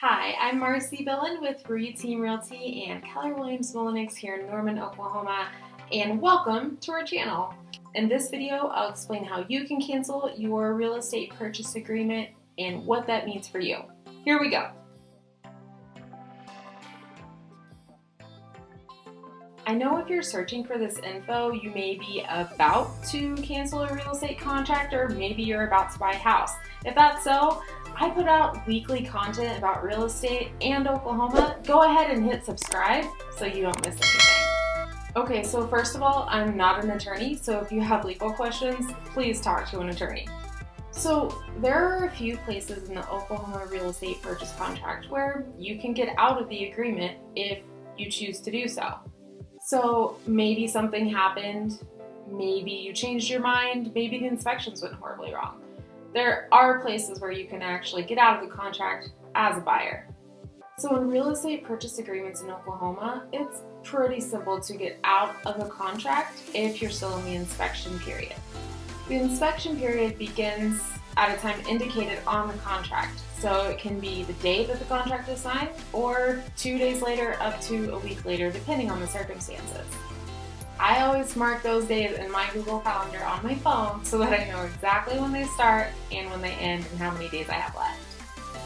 Hi, I'm Marcie Billen with Team Realty and Keller Mulinix here in Norman, Oklahoma, and welcome to our channel. In this video, I'll explain how you can cancel your real estate purchase agreement and what that means for you. Here we go. I know if you're searching for this info, you may be about to cancel a real estate contract or maybe you're about to buy a house. If that's so, I put out weekly content about real estate and Oklahoma. Go ahead and hit subscribe so you don't miss anything. Okay, so first of all, I'm not an attorney, so if you have legal questions, please talk to an attorney. So there are a few places in the Oklahoma real estate purchase contract where you can get out of the agreement if you choose to do so. So maybe something happened, maybe you changed your mind, maybe the inspections went horribly wrong. There are places where you can actually get out of the contract as a buyer. So in real estate purchase agreements in Oklahoma, it's pretty simple to get out of a contract if you're still in the inspection period. The inspection period begins at a time indicated on the contract. So it can be the date that the contract is signed or 2 days later up to a week later, depending on the circumstances. I always mark those days in my Google Calendar on my phone so that I know exactly when they start and when they end and how many days I have left.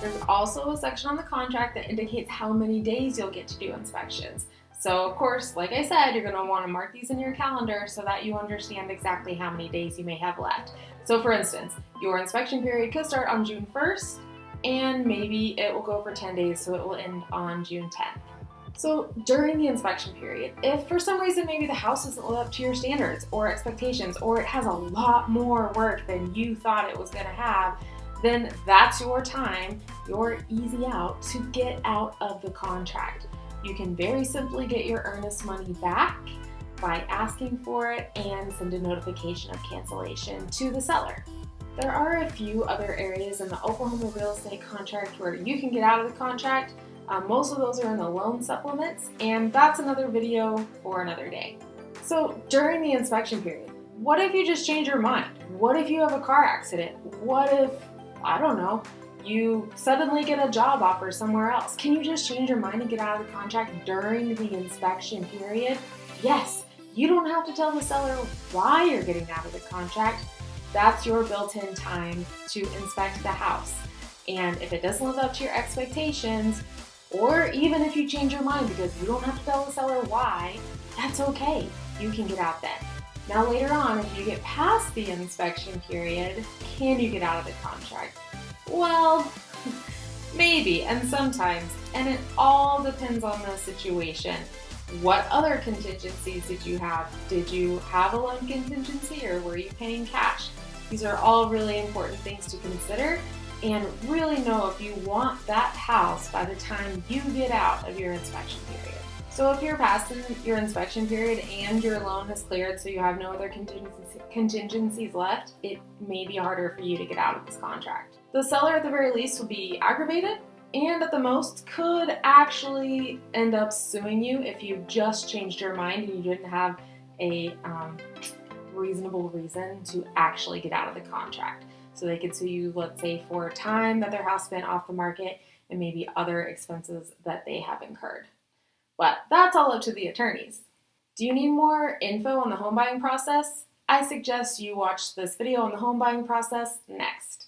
There's also a section on the contract that indicates how many days you'll get to do inspections. So of course, like I said, you're going to want to mark these in your calendar so that you understand exactly how many days you may have left. So for instance, your inspection period could start on June 1st and maybe it will go for 10 days, so it will end on June 10th. So during the inspection period, if for some reason maybe the house doesn't live up to your standards or expectations, or it has a lot more work than you thought it was going to have, then that's your time, your easy out to get out of the contract. You can very simply get your earnest money back by asking for it and send a notification of cancellation to the seller. There are a few other areas in the Oklahoma real estate contract where you can get out of the contract. Most of those are in the loan supplements, and that's another video for another day. So during the inspection period, what if you just change your mind? What if you have a car accident? What if, I don't know, you suddenly get a job offer somewhere else? Can you just change your mind and get out of the contract during the inspection period? Yes, you don't have to tell the seller why you're getting out of the contract. That's your built-in time to inspect the house. And if it doesn't live up to your expectations, or even if you change your mind because you don't have to tell the seller why, that's okay. You can get out then. Now later on, if you get past the inspection period, can you get out of the contract? Well, maybe, and sometimes, and it all depends on the situation. What other contingencies did you have? Did you have a loan contingency or were you paying cash? These are all really important things to consider and really know if you want that house by the time you get out of your inspection period. So if you're past your inspection period and your loan has cleared so you have no other contingencies left, it may be harder for you to get out of this contract. The seller at the very least will be aggravated and at the most could actually end up suing you if you just changed your mind and you didn't have a reasonable reason to actually get out of the contract. So they could sue you, let's say, for time that their house spent off the market and maybe other expenses that they have incurred. But that's all up to the attorneys. Do you need more info on the home buying process? I suggest you watch this video on the home buying process next.